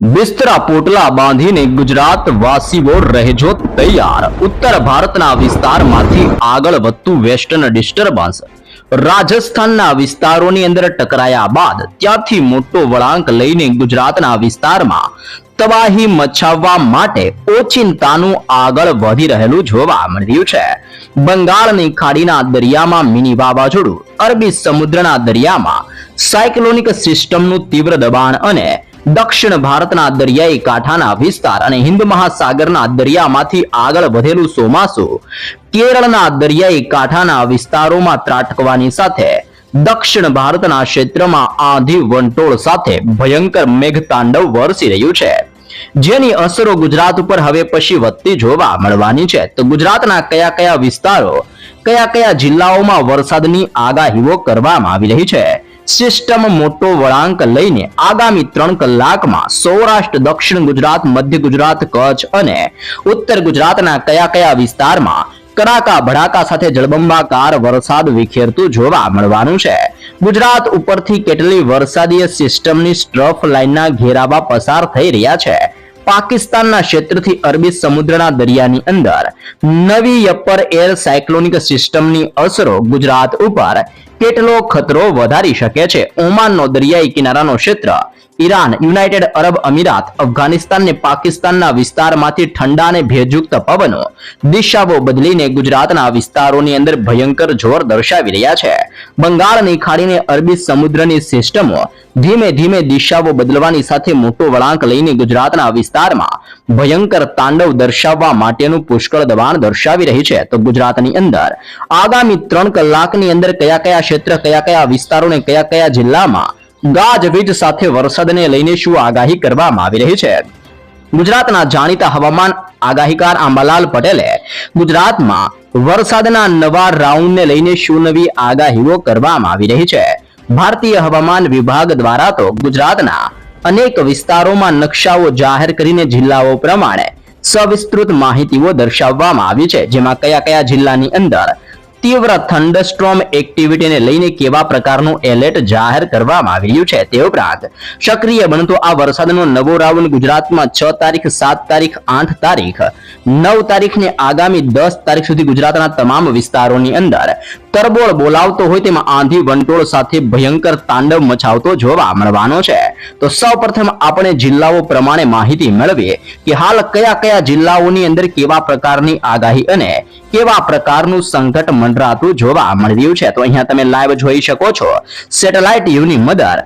બિસ્તરા પોટલા બાંધીને ગુજરાત વાસીઓ રહેજો તૈયાર. ઉત્તર ભારતના વિસ્તારમાંથી આગળ વધતું વેસ્ટર્ન ડિસ્ટર્બન્સ રાજસ્થાનના વિસ્તારોની અંદર ટકરાયા બાદ ત્યાંથી મોટો વળાંક લઈને ગુજરાતના વિસ્તારમાં તબાહી મચાવવા માટે ઓચિંતાનું આગળ વધી રહેલું જોવા મળી રહ્યું છે. બંગાળની ખાડીના દરિયામાં મિની વાવાઝોડું, અરબી સમુદ્રના દરિયામાં સાયક્લોનિક સિસ્ટમનું તીવ્ર દબાણ અને દક્ષિણ ભારતના દરિયાઈ કાંઠાના વિસ્તાર અને હિન્દ મહાસાગરના દરિયામાંથી આગળ વધેલું ચોમાસું કેરળના દરિયાઈ કાંઠાના વિસ્તારોમાં ત્રાટકવાની સાથે દક્ષિણ ભારતના ક્ષેત્રમાં આંધી વંટોળ સાથે ભયંકર મેઘતાંડવ વરસી રહ્યું છે, જેની અસરો ગુજરાત ઉપર હવે પછી વધતી જોવા મળવાની છે. તો ગુજરાતના કયા કયા વિસ્તારો, કયા કયા જિલ્લાઓમાં વરસાદની આગાહીઓ કરવામાં આવી રહી છે. સિસ્ટમ મોટો વળાંક લઈને આગામી 3 કલાકમાં સૌરાષ્ટ્ર, દક્ષિણ ગુજરાત, મધ્ય ગુજરાત, કચ્છ અને ઉત્તર ગુજરાતના કયા કયા વિસ્તારમાં કડાકા ભડાકા સાથે જળબંબાકાર વરસાદ વિખેરતું જોવા મળવાનું છે. ગુજરાત ઉપરથી કેટલી વરસાદીય સિસ્ટમની સ્ટ્રફ લાઇનના ઘેરાવા પસાર થઈ રહ્યા છે. પાકિસ્તાનના ક્ષેત્રથી અરબી સમુદ્રના દરિયાની અંદર નવી અપર એર સાયક્લોનિક સિસ્ટમની અસરો ગુજરાત ઉપર કેટલો ખતરો વધારી શકે છે. ઓમાનનો દરિયાઈ કિનારાનો ક્ષેત્ર, ઈરાન, યુનાઇટેડ અરબ અમીરાત, અફઘાનિસ્તાન ને પાકિસ્તાનના વિસ્તારમાંથી ઠંડા અને ભેજયુક્ત પવનો દિશાઓ બદલીને ગુજરાતના વિસ્તારોની અંદર ભયંકર જોર દર્શાવી રહ્યા છે. બંગાળની ખાડીને અરબી સમુદ્રની સિસ્ટમો ધીમે ધીમે દિશાઓ બદલવાની સાથે મોટો વળાંક લઈને ગુજરાતના વિસ્તારમાં ભયંકર તાંડવ દર્શાવવા માટેનું પુષ્કળ દબાણ દર્શાવી રહી છે. તો ગુજરાતની અંદર આગામી 3 કલાકની અંદર કયા કયા ક્ષેત્ર, કયા કયા વિસ્તારો ને કયા કયા જિલ્લામાં ગાજવીજ સાથે વરસાદને લઈને શું આગાહી કરવામાં આવી રહી છે. ગુજરાતના જાણીતા હવામાન આગાહીકાર આંબાલાલ પટેલે ગુજરાતમાં વરસાદના નવા રાઉન્ડને લઈને શું નવી આગાહીઓ કરવામાં આવી રહી છે. ભારતીય હવામાન વિભાગ દ્વારા તો ગુજરાતના અનેક વિસ્તારોમાં નકશાઓ જાહેર કરીને જિલ્લાઓ પ્રમાણે સવિસ્તૃત માહિતીઓ દર્શાવવામાં આવી છે, જેમાં કયા કયા જિલ્લાની અંદર તીવ્ર થંડરસ્ટ્રોમ એક્ટિવિટીને લઈને કેવા પ્રકારનું એલર્ટ જાહેર કરવામાં આવી રહ્યું છે. તે ઉપરાંત સક્રિય બનતો આ વરસાદનો નવો રાઉન્ડ ગુજરાતમાં 6 તારીખ, 7 તારીખ, 8 તારીખ, 9 તારીખને આગામી 10 તારીખ સુધી ગુજરાતના તમામ વિસ્તારોની અંદર તરબોળ બોલાવતો હોય તેમાં આંધી વંટોળ સાથે ભયંકર તાંડવ મચાવતો જોવા મળવાનો છે. તો સૌપ્રથમ આપણે જિલ્લાઓ પ્રમાણે માહિતી મેળવીએ કે હાલ કયા કયા જિલ્લાઓની અંદર કેવા પ્રકારની આગાહી અને કેવા પ્રકારનું સંકટ મંડરાતું જોવા મળી રહ્યું છે. તો અહીંયા તમે લાઈવ જોઈ શકો છો સેટેલાઇટ યુની મદદ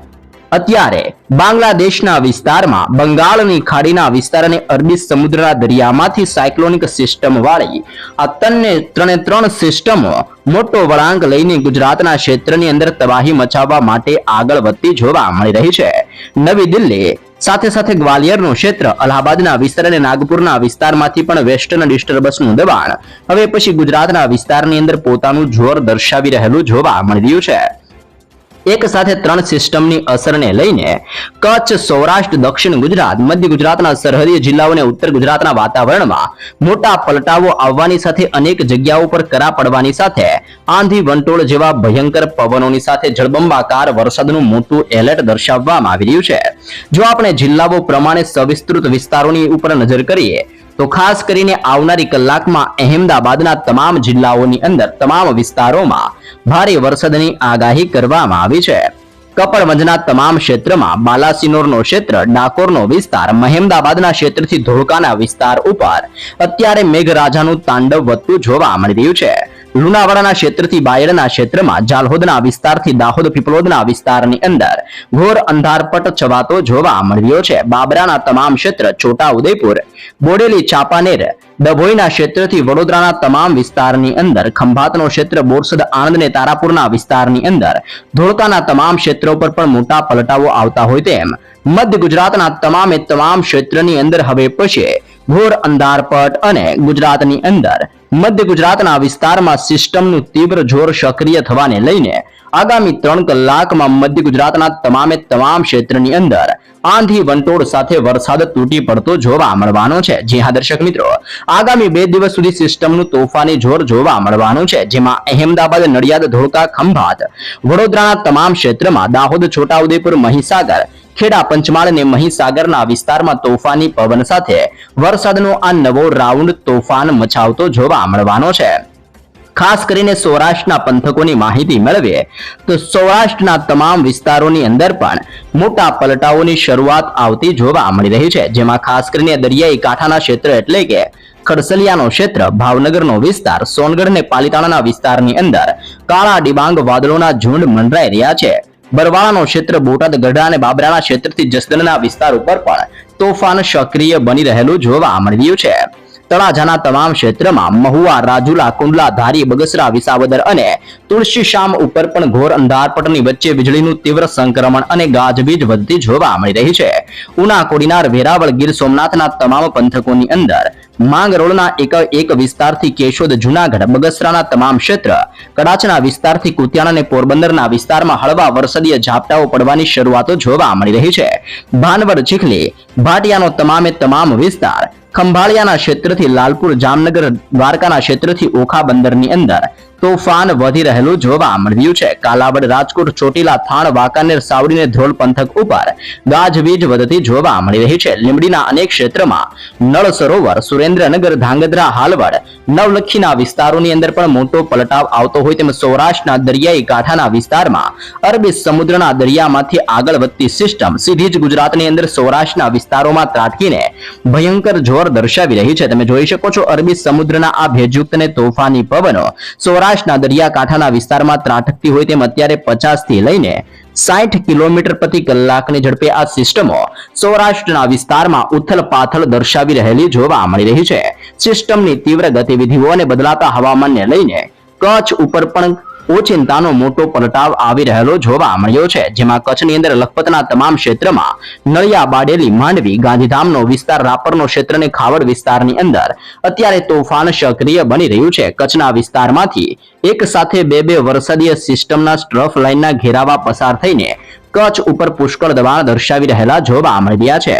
અત્યારે બાંગ્લાદેશના વિસ્તારમાં, બંગાળની ખાડીના વિસ્તાર અને અરબી સમુદ્રના દરિયામાંથી સાયક્લોનિક સિસ્ટમ વાળી આ ત્રણે સિસ્ટમો મોટો વળાંક લઈને ગુજરાતના ક્ષેત્રની અંદર તબાહી મચાવવા માટે આગળ વધતી જોવા મળી રહી છે. નવી દિલ્હી સાથે સાથે ગ્વાલિયરનું ક્ષેત્ર, અલ્હાબાદના વિસ્તાર અને નાગપુરના વિસ્તારમાંથી પણ વેસ્ટર્ન ડિસ્ટર્બન્સનું દબાણ હવે પછી ગુજરાતના વિસ્તારની અંદર પોતાનું જોર દર્શાવી રહેલું જોવા મળી રહ્યું છે. એક સાથે 3 સિસ્ટમની અસરને લઈને કચ્છ, સૌરાષ્ટ્ર, દક્ષિણ ગુજરાત, મધ્ય ગુજરાતના સરહદીય જિલ્લાઓ અને ઉત્તર ગુજરાતના વાતાવરણમાં મોટા પલટાઓ આવવાની સાથે અનેક જગ્યાઓ પર કરા પડવાની સાથે આંધી વંટોળ જેવા ભયંકર પવનોની સાથે જળબંબાકાર વરસાદનું મોટું એલર્ટ દર્શાવવામાં આવી રહ્યું છે. જો આપણે જિલ્લાઓ પ્રમાણે સવિસ્તૃત વિસ્તારોની ઉપર નજર કરીએ તો ખાસ કરીને આવનારી કલાકમાં અહેમદાબાદના તમામ જિલ્લાઓની અંદર તમામ વિસ્તારોમાં ભારે વરસાદની આગાહી કરવામાં આવી છે. કપડવંજના તમામ ક્ષેત્રમાં, બાલાસિનોરનો ક્ષેત્ર, ડાકોરનો વિસ્તાર, મહેમદાબાદના ક્ષેત્રથી ધોળકાના વિસ્તાર ઉપર અત્યારે મેઘરાજાનું તાંડવ વધતું જોવા મળી રહ્યું છે. લુણાવાડાના ક્ષેત્રથી બાયડના ક્ષેત્રમાં, જાલહોદના વિસ્તારથી દાહોદ પીપલોદના વિસ્તારની અંદર ઘોર અંધારપટ છવાતો જોવા મળી રહ્યો છે. બાબરાના તમામ ક્ષેત્ર, છોટા ઉદેપુર, બોડેલી, ચાંપાનેર, ડભોઈના ક્ષેત્રથી વડોદરાના તમામ વિસ્તારની અંદર, ખંભાતનો ક્ષેત્ર, બોરસદ, આણંદ અને તારાપુરના વિસ્તારની અંદર, ધોળકાના તમામ ક્ષેત્રો પર પણ મોટા પલટાઓ આવતા હોય તેમ મધ્ય ગુજરાતના તમામ ક્ષેત્રની અંદર હવે પછી ઘોર અંધારપટ અને ગુજરાતની અંદર મધ્ય ગુજરાતના વિસ્તારમાં સિસ્ટમનું તીવ્ર જોર સક્રિય થવાને લઈને આગામી 3 કલાકમાં મધ્ય ગુજરાતના તમામ ક્ષેત્રની અંદર આંધી વંટોળ સાથે વરસાદ તૂટી પડતો જોવા મળવાનો છે. જી હા દર્શક મિત્રો, આગામી 2 દિવસ સુધી સિસ્ટમનું તોફાની જોર જોવા મળવાનું છે, જેમાં અહેમદાબાદ, નડિયાદ, ધોળકા, ખંભાત, વડોદરાના તમામ ક્ષેત્રમાં, દાહોદ, છોટાઉદેપુર, મહીસાગર, ખેડા, પંચમહાલ અને મહીસાગરના વિસ્તારમાં તોફાની પવન સાથે વરસાદનો આ નવો રાઉન્ડ તોફાન મચાવતો જોવા મળવાનો છે. ખાસ કરીને સૌરાષ્ટ્રના પંથકોની માહિતી મેળવીએ તો સૌરાષ્ટ્રના તમામ વિસ્તારોની અંદર પણ મોટા પલટાઓની શરૂઆત આવતી જોવા મળી રહી છે, જેમાં ખાસ કરીને દરિયાઈ કાંઠાના ક્ષેત્ર એટલે કે ખડસલિયાનો ક્ષેત્ર, ભાવનગરનો વિસ્તાર, સોનગઢ અને પાલિતાણાના વિસ્તારની અંદર કાળા ડિબાંગ વાદળોના ઝુંડ મંડરાઈ રહ્યા છે. બરવાળાનો ક્ષેત્ર, બોટાદ, ગઢડા અને બાબરાના ક્ષેત્રથી જસદણના વિસ્તાર ઉપર પણ તોફાન સક્રિય બની રહેલું જોવા મળી રહ્યું છે. તળાજાના તમામ ક્ષેત્રમાં મહુવા, રાજુલા, કુંડલા, ધારી, બગસરા, વિસાવદર અને તુલસીશ્યામ ઉપર પણ ઘોર અંધારપટની વચ્ચે વીજળીનું તીવ્ર સંક્રમણ અને ગાજવીજ વધતી જોવા મળી રહી છે. ઉના, કોડીનાર, વેરાવળ, ગીર સોમનાથના તમામ પંથકોની અંદર માંગરોળના એક વિસ્તારથી કેશોદ, જુનાગઢ, બગસરાના તમામ ક્ષેત્ર, કડાચના વિસ્તારથી કુતિયાણા અને પોરબંદરના વિસ્તારમાં હળવા વરસાદીય ઝાપટાઓ પડવાની શરૂઆતો જોવા મળી રહી છે. ભાનવડ, ચીખલી, ભાટિયાનો તમામ વિસ્તાર, ખંભાળિયાના ક્ષેત્રથી લાલપુર, જામનગર, દ્વારકાના ક્ષેત્રથી ઓખા બંદરની અંદર તોફાન વધી રહેલું જોવા મળ્યું છે. કાલાવડ, રાજકોટ, ચોટીલા, થાણ, વાંકાનેર, સાવડી અને ધ્રોલ પંથક ઉપર ગાજવીજ વધતી જોવા મળી રહી છે. લીંબડીના અનેક ક્ષેત્રમાં નળ સરોવર, સુરેન્દ્રનગર, ધાંગધ્રા, હાલવડ, નવલખીના વિસ્તારોની અંદર પણ મોટો પલટાવ આવતો હોય તેમ સૌરાષ્ટ્રના દરિયાઈ કાંઠાના વિસ્તારમાં અરબી સમુદ્રના દરિયામાંથી આગળ વધતી સિસ્ટમ સીધી જ ગુજરાતની અંદર સૌરાષ્ટ્રના વિસ્તારોમાં ત્રાટકીને ભયંકર જોર દર્શાવી રહી છે. તમે જોઈ શકો છો અરબી સમુદ્રના આ ભેજયુક્ત અને તોફાની પવનો સૌરાષ્ટ્રના દરિયાકાંઠાના વિસ્તારમાં ત્રાટકતી હોય તેમ અત્યારે 50 થી લઈને 60 કિલોમીટર પ્રતિ કલાકની ઝડપે આ સિસ્ટમો સૌરાષ્ટ્રના વિસ્તારમાં ઉથલ પાથલ દર્શાવી રહેલી જોવા મળી રહી છે. સિસ્ટમની તીવ્ર ગતિવિધિઓ અને બદલાતા હવામાનને લઈને કચ્છ ઉપર પણ ઓચિંતાનો મોટો પલટાવ આવી રહેલો જોવા મળ્યો છે, જેમાં કચ્છની અંદર લખપતના તમામ ક્ષેત્રમાં નળિયા, બારડોલી, માંડવી, ગાંધીધામનો વિસ્તાર, રાપરનો ક્ષેત્ર અને ખાવડ વિસ્તારની અંદર અત્યારે તોફાન સક્રિય બની રહ્યું છે. કચ્છના વિસ્તારમાંથી એક સાથે બે વરસાદીય સિસ્ટમના સ્ટ્રફ લાઇનના ઘેરાવા પસાર થઈને કચ્છ ઉપર પુષ્કળ દબાણ દર્શાવી રહેલા જોવા મળી રહ્યા છે.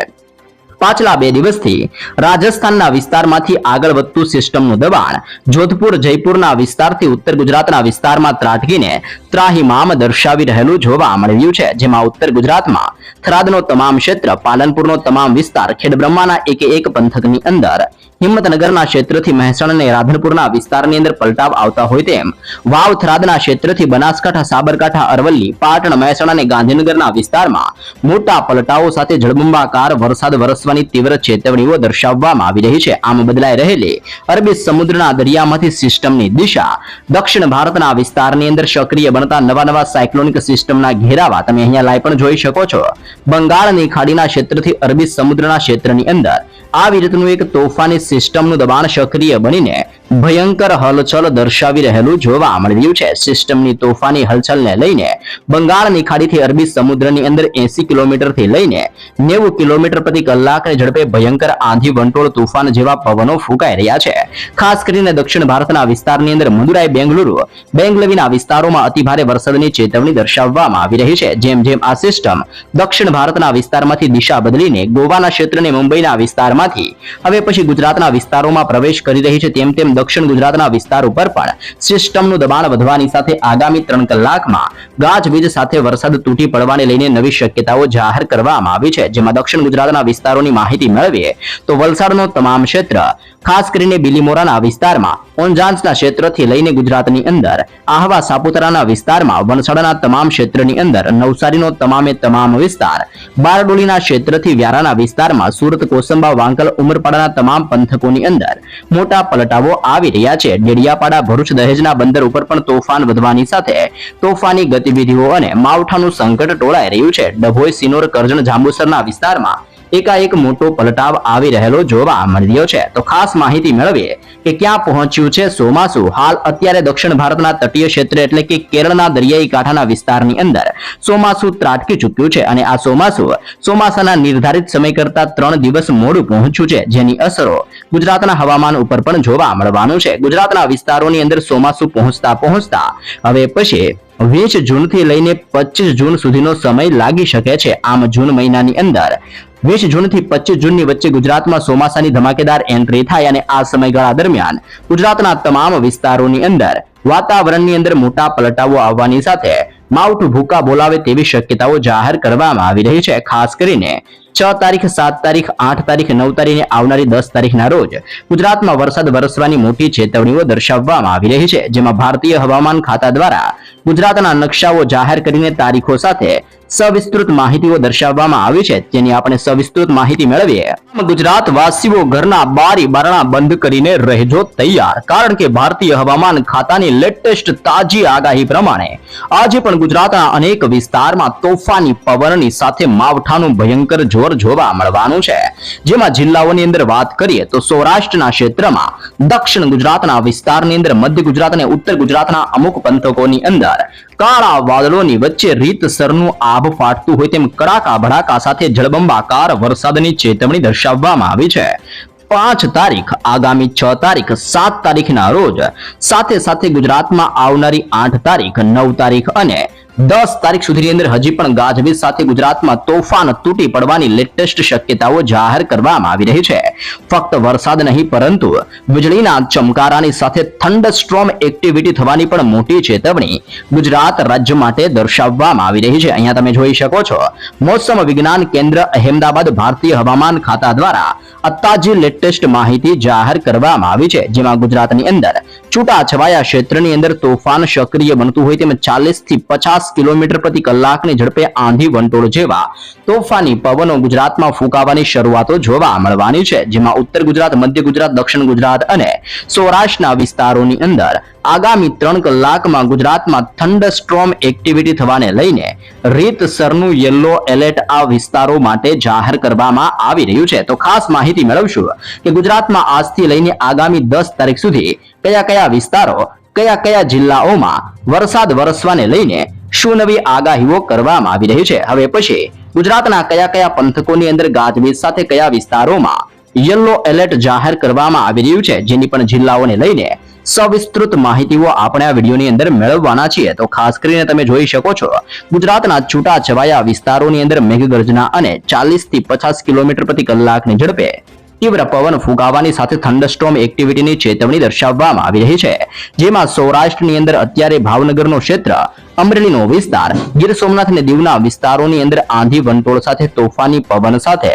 પાછલા 2 દિવસથી રાજસ્થાનના વિસ્તારમાંથી આગળ વધતું સિસ્ટમનું દબાણ જોધપુર, જયપુરના વિસ્તારથી ઉત્તર ગુજરાતના વિસ્તારમાં ત્રાટકીને ત્રાહિમામ દર્શાવી રહેલું જોવા મળી રહ્યું છે, જેમાં ઉત્તર ગુજરાતમાં થરાદનો તમામ ક્ષેત્ર, પાલનપુરનો તમામ વિસ્તાર, ખેડબ્રહ્માના એક પંથકની અંદર, હિંમતનગરના ક્ષેત્રથી મહેસાણા અને રાધનપુરના વિસ્તારની અંદર પલટાવ આવતા હોય તેમ વાવ, થરાદના ક્ષેત્રથી બનાસકાંઠા, સાબરકાંઠા, અરવલ્લી, પાટણ, મહેસાણા અને ગાંધીનગરના વિસ્તારમાં મોટા પલટાઓ સાથે જળબંબાકાર વરસાદ વરસવાની તીવ્ર ચેતવણીઓ દર્શાવવામાં આવી રહી છે. આમ બદલાઈ રહેલી અરબી સમુદ્રના દરિયામાંથી સિસ્ટમની દિશા દક્ષિણ ભારતના વિસ્તારની અંદર સક્રિય બનતા નવા સાયક્લોનિક સિસ્ટમના ઘેરાવા તમે અહીંયા લાઈવ પણ જોઈ શકો છો. બંગાળની ખાડીના ક્ષેત્રથી અરબી સમુદ્રના ક્ષેત્રની અંદર આવી રીતનું એક તોફાની સિસ્ટમનું દબાણ સક્રિય બનીને ભયંકર હલચલ દર્શાવી રહેલું જોવા મળી રહ્યું છે. સિસ્ટમની તોફાની હલચલને લઈને બંગાળની ખાડીથી અરબી સમુદ્રની અંદર 80 કિલોમીટરથી લઈને 90 કિલોમીટર પ્રતિ કલાકની ઝડપે ભયંકર આંધી, વંટોળ, તુફાન જેવા પવનો ફૂંકાઈ રહ્યા છે. ખાસ કરીને દક્ષિણ ભારતના વિસ્તારની અંદર મદુરાઈ, બેંગલુરુ, બેંગલવીના વિસ્તારોમાં અતિભારે વરસાદની ચેતવણી દર્શાવવામાં આવી રહી છે. જેમ આ સિસ્ટમ દક્ષિણ ભારતના વિસ્તારમાંથી દિશા બદલીને ગોવાના ક્ષેત્રને મુંબઈના વિસ્તારમાંથી હવે પછી ગુજરાતના વિસ્તારોમાં પ્રવેશ કરી રહી છે, તેમ દક્ષિણ ગુજરાતના વિસ્તાર ઉપર પણ સિસ્ટમનું દબાણ વધવાની સાથે આગામી 3 કલાકમાં ગાજવીજ સાથે વરસાદ તૂટી પડવાને લઈને નવી શક્યતાઓ જાહેર કરવામાં આવી છે. જેમાં દક્ષિણ ગુજરાતના વિસ્તારોની માહિતી મેળવીએ તો વલસાડનો તમામ ક્ષેત્ર, ખાસ કરીને બિલીમોરાના વિસ્તારમાં, ઓંજાંસના ક્ષેત્રથી લઈને ગુજરાતની અંદર આહવા, સાપુતારાના વિસ્તારમાં, વલસાડના તમામ ક્ષેત્રની અંદર, નવસારીનો તમામ વિસ્તાર, બારડોલીના ક્ષેત્રથી વ્યારાના વિસ્તારમાં, સુરત, કોસંબા, વાંકલ, ઉમરપાડાના તમામ પંથકોની અંદર મોટા પલટાવો આવી રહ્યા છે. ડેડિયાપાડા, ભરૂચ, દહેજના બંદર ઉપર પણ તોફાન વધવાની સાથે તોફાની ગતિવિધિઓ અને માવઠાનું સંકટ ટોળાઈ રહ્યું છે. ડભોઈ, સિનોર, કરજણ, જાંબુસરના વિસ્તારમાં એકાએક મોટો પલટાવ આવી રહેલો જોવા મળી રહ્યો છે. તો ખાસ માહિતી મેળવીએ કે ક્યાં પહોંચ્યું છે ચોમાસું. હાલ અત્યારે દક્ષિણ ભારતના તટીય ક્ષેત્ર એટલે કે કેરળના દરિયાઈ કાંઠાના વિસ્તારની અંદર ચોમાસું ત્રાટકી ચૂક્યું છે અને આ ચોમાસાના નિર્ધારિત સમય કરતા 3 દિવસ મોડું પહોંચ્યું છે, જેની અસરો ગુજરાતના હવામાન ઉપર પણ જોવા મળવાનું છે. ગુજરાતના વિસ્તારોની અંદર ચોમાસું પહોંચતા હવે પછી 20 જૂનથી લઈને 25 જૂન સુધીનો સમય લાગી શકે છે. આમ જૂન મહિનાની અંદર 20 જૂનથી 25 જૂનની વચ્ચે ગુજરાતમાં ચોમાસાની ધમાકેદાર એન્ટ્રી થાય અને આ સમયગાળા દરમિયાન ગુજરાતના તમામ વિસ્તારોની અંદર વાતાવરણની અંદર મોટા પલટાવો આવવાની સાથે માવઠું ભૂકા બોલાવે તેવી શક્યતાઓ જાહેર કરવામાં આવી રહી છે. ખાસ કરીને 6 તારીખ, 7 તારીખ, 8 તારીખ, 9 તારીખે આવનારી 10 તારીખના રોજ ગુજરાતમાં વરસાદ વરસવાની મોટી ચેતવણીઓ દર્શાવવામાં આવી રહી છે. જેમાં ભારતીય હવામાન ખાતા દ્વારા ગુજરાતના નકશાઓ જાહેર કરીને તારીખો સાથે સવિસ્તૃત માહિતીઓ દર્શાવવામાં આવી છે. તેની આપણે સવિસ્તૃત માહિતી મેળવીએ. ગુજરાત વાસીઓ ઘરના બારી બારણા બંધ કરીને રહેજો તૈયાર, કારણ કે ભારતીય હવામાન ખાતાની લેટેસ્ટ તાજી આગાહી પ્રમાણે આજે પણ ગુજરાતના અનેક વિસ્તારમાં તોફાની પવનની સાથે માવઠાનું ભયંકર જોર જોવા મળવાનું છે. જેમાં જિલ્લાઓની અંદર વાત કરીએ તો સૌરાષ્ટ્રના ક્ષેત્રમાં, દક્ષિણ ગુજરાતના વિસ્તારની અંદર, મધ્ય ગુજરાત અને ઉત્તર ગુજરાતના અમુક પંથકોની અંદર કાળા વાદળોની વચ્ચે રીતસરનું આભ ફાટતું હોય તેમ કડાકા ભડાકા સાથે જળબંબાકાર વરસાદની ચેતવણી દર્શાવવામાં આવી છે. 5 તારીખ, આગામી 6 તારીખ, 7 તારીખના રોજ, સાથે સાથે ગુજરાતમાં આવનારી 8 તારીખ, 9 તારીખ અને 10 તારીખ સુધીની અંદર હજી પણ ગાજવીજ સાથે ગુજરાતમાં તોફાન તૂટી પડવાની લેટેસ્ટ શક્યતાઓ જાહેર કરવામાં આવી રહી છે. ફક્ત વરસાદ નહીં પરંતુ વીજળીના ચમકારાની સાથે થંડરસ્ટ્રોમ એક્ટિવિટી થવાની પણ મોટી ચેતવણી ગુજરાત રાજ્ય માટે દર્શાવવામાં આવી રહી છે. અહીંયા તમે જોઈ શકો છો, મોસમ વિજ્ઞાન કેન્દ્ર અહેમદાબાદ, ભારતીય હવામાન ખાતા દ્વારા તાજી લેટેસ્ટ માહિતી જાહેર કરવામાં આવી છે. જેમાં ગુજરાતની અંદર છૂટાછવાયા ક્ષેત્રની અંદર તોફાન સક્રિય બનતું હોય તેમ 40 થી 50 કિલોમીટર પ્રતિ કલાકની ઝડપે આંધી વંટોળ જેવા તોફાની પવનો ગુજરાતમાં ફૂંકાવાની શરૂઆતો જોવા મળવાની છે. જેમાં ઉત્તર ગુજરાત, મધ્ય ગુજરાત, દક્ષિણ ગુજરાત અને સૌરાષ્ટ્રના વિસ્તારોની અંદર આગામી 3 કલાકમાં ગુજરાતમાં થંડરસ્ટ્રોમ એક્ટિવિટી થવાને લઈને રીતસરનું યલો એલર્ટ આ વિસ્તારો માટે જાહેર કરવામાં આવી રહ્યું છે. તો ખાસ માહિતી મેળવશું કે ગુજરાતમાં આજથી લઈને આગામી 10 તારીખ સુધી કયા કયા વિસ્તારો, કયા કયા જિલ્લાઓમાં વરસાદ વરસવાને લઈને શું નવી આગાહીઓ કરવામાં આવી રહી છે. હવે પછી ગુજરાતના કયા કયા પંથકોની અંદર ગાજવીજ સાથે કયા વિસ્તારોમાં યલો એલર્ટ જાહેર કરવામાં આવી રહ્યું છે, જેની પણ જિલ્લાઓને લઈને સવિસ્તૃત માહિતીઓ આપણે આ વિડીયોની અંદર મેળવવાના છીએ. તો ખાસ કરીને તમે જોઈ શકો છો, ગુજરાતના છૂટાછવાયા વિસ્તારોની અંદર મેઘગર્જના અને 40 થી 50 કિલોમીટર પ્રતિ કલાકની ઝડપે તીવ્ર પવન ફૂંકાવાની સાથે થંડરસ્ટોર્મ એક્ટિવિટીની ચેતવણી દર્શાવવામાં આવી રહી છે. જેમાં સૌરાષ્ટ્રની અંદર અત્યારે ભાવનગરનો ક્ષેત્ર, અમરેલીનો વિસ્તાર, ગીર સોમનાથ અને દીવના વિસ્તારોની અંદર આંધી વંટોળ સાથે તોફાની પવન સાથે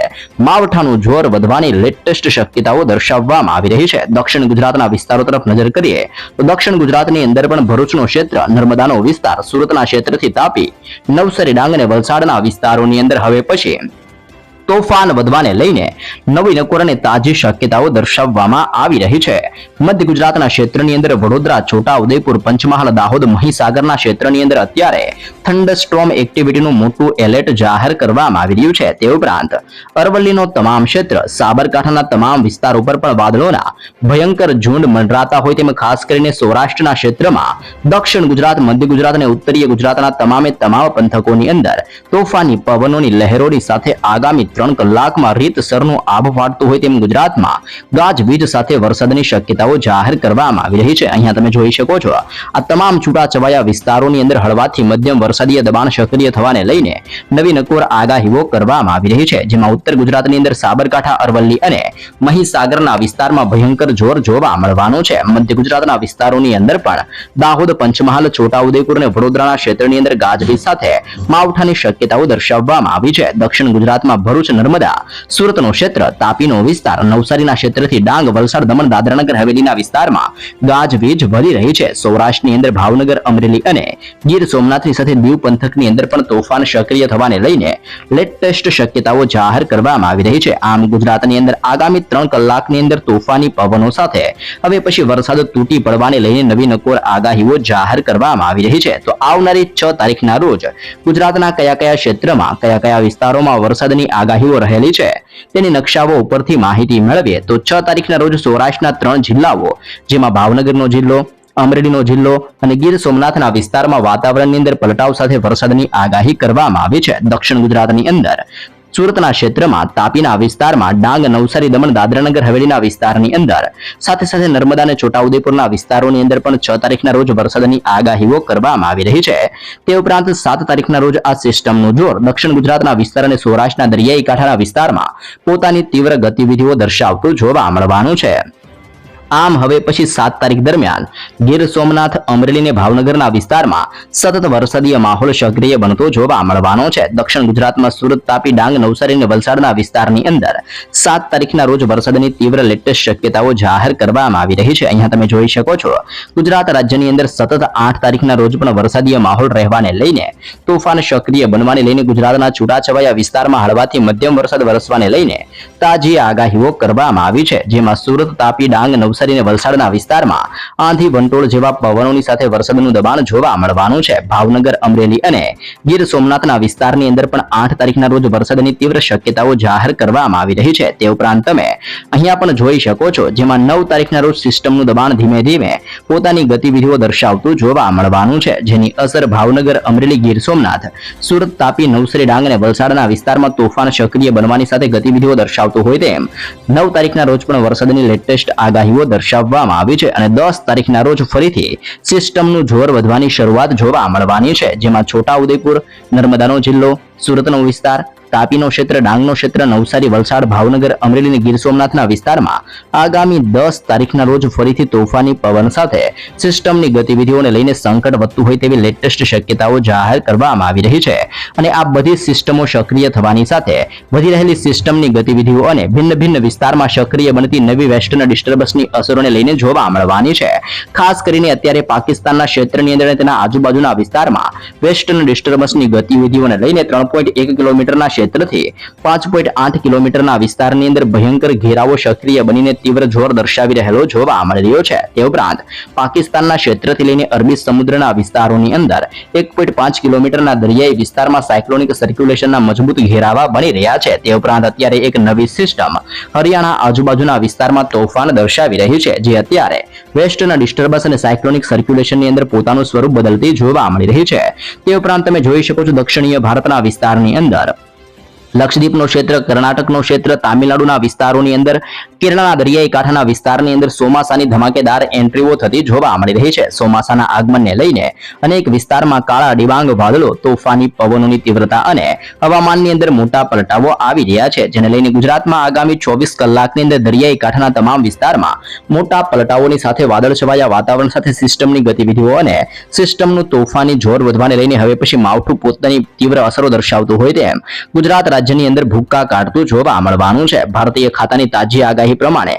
માવઠાનું જોર વધવાની લેટેસ્ટ શક્યતાઓ દર્શાવવામાં આવી રહી છે. દક્ષિણ ગુજરાતના વિસ્તારો તરફ નજર કરીએ તો દક્ષિણ ગુજરાતની અંદર પણ ભરૂચનો ક્ષેત્ર, નર્મદાનો વિસ્તાર, સુરતના ક્ષેત્રથી તાપી, નવસારી, ડાંગ અને વલસાડના વિસ્તારોની અંદર હવે પછી તોફાન વધવાને લઈને નવી નકોર અને તાજી શક્યતાઓ દર્શાવવામાં આવી રહી છે. મધ્ય ગુજરાતના ક્ષેત્રની અંદર વડોદરા, છોટા ઉદેપુર, પંચમહાલ, દાહોદ, મહીસાગરના ક્ષેત્રની અંદર અત્યારે થંડરસ્ટોર્મ એક્ટિવિટીનું મોટું એલર્ટ જાહેર કરવામાં આવી રહ્યું છે. તે ઉપરાંત અરવલ્લીનો તમામ ક્ષેત્ર, સાબરકાંઠાના તમામ વિસ્તારો પર પણ વાદળોના ભયંકર ઝુંડ મંડરાતા હોય તેમ ખાસ કરીને સૌરાષ્ટ્રના ક્ષેત્રમાં, દક્ષિણ ગુજરાત, મધ્ય ગુજરાત અને ઉત્તરીય ગુજરાતના તમામ પંથકોની અંદર તોફાની પવનોની લહેરોની સાથે આગામી 3 કલાકમાં રીતસરનું આભ ફાટતું હોય તેમ ગુજરાતમાં ગાજવીજ સાથે વરસાદની શક્યતાઓ જાહેર કરવામાં આવી રહી છે. અહીંયા તમે જોઈ શકો છો, આ તમામ છૂટાછવાયા વિસ્તારોની અંદર હળવાથી મધ્યમ વરસાદીય દબાણ સક્રિય થવાને લઈને નવી નકોર આગાહીઓ કરવામાં આવી રહી છે. જેમાં ઉત્તર ગુજરાતની અંદર સાબરકાંઠા, અરવલ્લી અને મહીસાગરના વિસ્તારમાં ભયંકર જોર જોવા મળવાનું છે. મધ્ય ગુજરાતના વિસ્તારોની અંદર પણ દાહોદ, પંચમહાલ, છોટાઉદેપુર અને વડોદરાના ક્ષેત્રની અંદર ગાજવીજ સાથે માવઠાની શક્યતાઓ દર્શાવવામાં આવી છે. દક્ષિણ ગુજરાતમાં ભરૂચ, નર્મદા, સુરતનો ક્ષેત્ર, તાપીનો વિસ્તાર, નવસારીના ક્ષેત્રથી ડાંગ, વલસાડ, દમણ, દાદરાનગર હવેલીના વિસ્તારમાં ગાજવીજ વધી રહી છે. સૌરાષ્ટ્રની અંદર ભાવનગર, અમરેલી અને ગીર સોમનાથની સાથે દીવ પંથકની અંદર પણ તોફાન સક્રિય થવાને લઈને લેટેસ્ટ શક્યતાઓ જાહેર કરવામાં આવી રહી છે. આમ ગુજરાતની અંદર આગામી 3 કલાકની અંદર તોફાની પવનો સાથે હવે પછી વરસાદ તૂટી પડવાને લઈને નવી નકોર આગાહીઓ જાહેર કરવામાં આવી રહી છે. તો આવનારી 6 તારીખના રોજ ગુજરાતના કયા કયા ક્ષેત્રમાં, કયા કયા વિસ્તારોમાં વરસાદની આગાહીઓ રહેલી છે તેની નકશાઓ ઉપરથી માહિતી મેળવીએ તો 6 તારીખના રોજ સૌરાષ્ટ્રના 3 જિલ્લાઓ, જેમાં ભાવનગરનો જિલ્લો, અમરેલીનો જિલ્લો અને ગીર સોમનાથના વિસ્તારમાં વાતાવરણની અંદર પલટાવ સાથે વરસાદની આગાહી કરવામાં આવી છે. દક્ષિણ ગુજરાતની અંદર સુરતના ક્ષેત્રમાં, તાપીના વિસ્તારમાં, ડાંગ, નવસારી, દમણ, દાદરાનગર હવેલીના વિસ્તારની અંદર, સાથે સાથે નર્મદા અને છોટાઉદેપુરના વિસ્તારોની અંદર પણ 6 તારીખના રોજ વરસાદની આગાહીઓ કરવામાં આવી રહી છે. તે ઉપરાંત 7 તારીખના રોજ આ સિસ્ટમનું જોર દક્ષિણ ગુજરાતના વિસ્તાર અને સૌરાષ્ટ્રના દરિયાઈ કાંઠાના વિસ્તારમાં પોતાની તીવ્ર ગતિવિધિઓ દર્શાવતું જોવા મળવાનું છે. આમ હવે પછી 7 તારીખ દરમિયાન ગીર સોમનાથ, અમરેલી અને ભાવનગરના વિસ્તારમાં સતત વરસાદીય માહોલ સક્રિય બનતો જોવા મળવાનો છે. દક્ષિણ ગુજરાતમાં સુરત, તાપી, ડાંગ, નવસારી અને વલસાડના વિસ્તારની અંદર 7 તારીખના રોજ વરસાદની તીવ્ર લેટેસ્ટ શક્યતાઓ જાહેર કરવામાં આવી રહી છે. અહીંયા તમે જોઈ શકો છો ગુજરાત રાજ્યની અંદર સતત 8 તારીખના રોજ પણ વરસાદીય માહોલ રહેવાને લઈને તોફાન સક્રિય બનવાને લઈને ગુજરાતના છૂટાછવાયા વિસ્તારમાં હળવાથી મધ્યમ વરસાદ વરસવાને લઈને તાજી આગાહીઓ કરવામાં આવી છે. જેમાં સુરત, તાપી, ડાંગ, નવસારી અને વલસાડના વિસ્તારમાં આંધી વંટોળ જેવા પવનોની સાથે વરસાદનું દબાણ જોવા મળવાનું છે. ભાવનગર, અમરેલી અને ગીર સોમનાથના વિસ્તારની અંદર પણ 8 તારીખના રોજ વરસાદની તીવ્ર શક્યતાઓ જાહેર કરવામાં આવી રહી છે. તે ઉપરાંત તમે અહીંયા પણ જોઈ શકો છો જેમાં 9 તારીખના રોજ સિસ્ટમનું દબાણ ધીમે ધીમે પોતાની ગતિવિધિઓ દર્શાવતું જોવા મળવાનું છે. જેની અસર ભાવનગર, અમરેલી, ગીર સોમનાથ, સુરત, તાપી, નવસારી, ડાંગ અને વલસાડના વિસ્તારમાં તોફાન સક્રિય બનવાની સાથે ગતિવિધિઓ દર્શાવતું હોય તેમ 9 તારીખના રોજ પણ વરસાદની લેટેસ્ટ આગાહીઓ દર્શાવવામાં આવી છે. અને 10 તારીખના રોજ ફરીથી સિસ્ટમનું જોર વધવાની શરૂઆત જોવા મળવાની છે. જેમાં છોટાઉદેપુર, નર્મદાનો જિલ્લો, સુરતનો વિસ્તાર, તાપીનો ક્ષેત્ર, ડાંગનો ક્ષેત્ર, નવસારી, વલસાડ, ભાવનગર, અમરેલી અને ગીર સોમનાથના વિસ્તારમાં આગામી 10 તારીખના રોજ ફરીથી તોફાની પવન સાથે સિસ્ટમની ગતિવિધિઓને લઈને સંકટ વધતું હોય તેવી લેટેસ્ટ શક્યતાઓ જાહેર કરવામાં આવી રહી છે. અને આ બધી સિસ્ટમો સક્રિય થવાની સાથે વધી રહેલી સિસ્ટમની ગતિવિધિઓ અને ભિન્ન ભિન્ન વિસ્તારમાં સક્રિય બનતી નવી વેસ્ટર્ન ડિસ્ટર્બન્સની અસરોને લઈને જોવા મળવાની છે. ખાસ કરીને અત્યારે પાકિસ્તાનના ક્ષેત્રની અંદર અને તેના આજુબાજુના વિસ્તારમાં વેસ્ટર્ન ડિસ્ટર્બન્સની ગતિવિધિઓને લઈને 3.1 કિલોમીટરના ક્ષેત્રથી 5.8 કિલોમીટરના વિસ્તારની અંદર ભયંકર ઘેરાવો સક્રિય બનીને તીવ્ર જોર દર્શાવી રહેલો જોવા મળી રહ્યો છે. તે ઉપરાંત પાકિસ્તાનના ક્ષેત્રથી લઈને અરબી સમુદ્રના વિસ્તારોની અંદર 1.5 કિલોમીટરના દરિયાઈ વિસ્તારમાં સાયક્લોનિક સર્ક્યુલેશનના મજબૂત ઘેરાવા બની રહ્યા છે. તે ઉપરાંત અત્યારે એક નવી સિસ્ટમ હરિયાણા આજુબાજુના વિસ્તારમાં તોફાન દર્શાવી રહી છે, જે અત્યારે વેસ્ટર્ન ડિસ્ટર્બન્સ અને સાયક્લોનિક સર્ક્યુલેશનની અંદર પોતાનું સ્વરૂપ બદલતી જોવા મળી રહી છે. તે ઉપરાંત તમે જોઈ શકો છો દક્ષિણીય ભારતના વિસ્તારની અંદર લક્ષદ્વીપનો ક્ષેત્ર, કર્ણાટકનો ક્ષેત્ર, તામિલનાડુના વિસ્તારોની અંદર, કેરળના દરિયાઈ કાંઠાના વિસ્તારની અંદર ચોમાસાની ધમાકેદાર એન્ટ્રીઓ થતી જોવા મળી રહી છે. ચોમાસાના આગમનને લઈને અનેક વિસ્તારમાં કાળા ડિબાંગ વાદળો, તોફાની પવનોની તીવ્રતા અને હવામાનની અંદર મોટા પલટાઓ આવી રહ્યા છે. જેને લઈને ગુજરાતમાં આગામી 24 કલાકની અંદર દરિયાઈ કાંઠાના તમામ વિસ્તારમાં મોટા પલટાઓની સાથે વાદળછવાયા વાતાવરણ સાથે સિસ્ટમની ગતિવિધિઓ અને સિસ્ટમનું તોફાની જોર વધવાને લઈને હવે પછી માવઠું પોતાની તીવ્ર અસરો દર્શાવતું હોય તેમ ગુજરાત રાજ્યની અંદર ભૂક્કા કાઢતું જોવા મળવાનું છે. ભારતીય ખાતાની તાજી આગાહી પ્રમાણે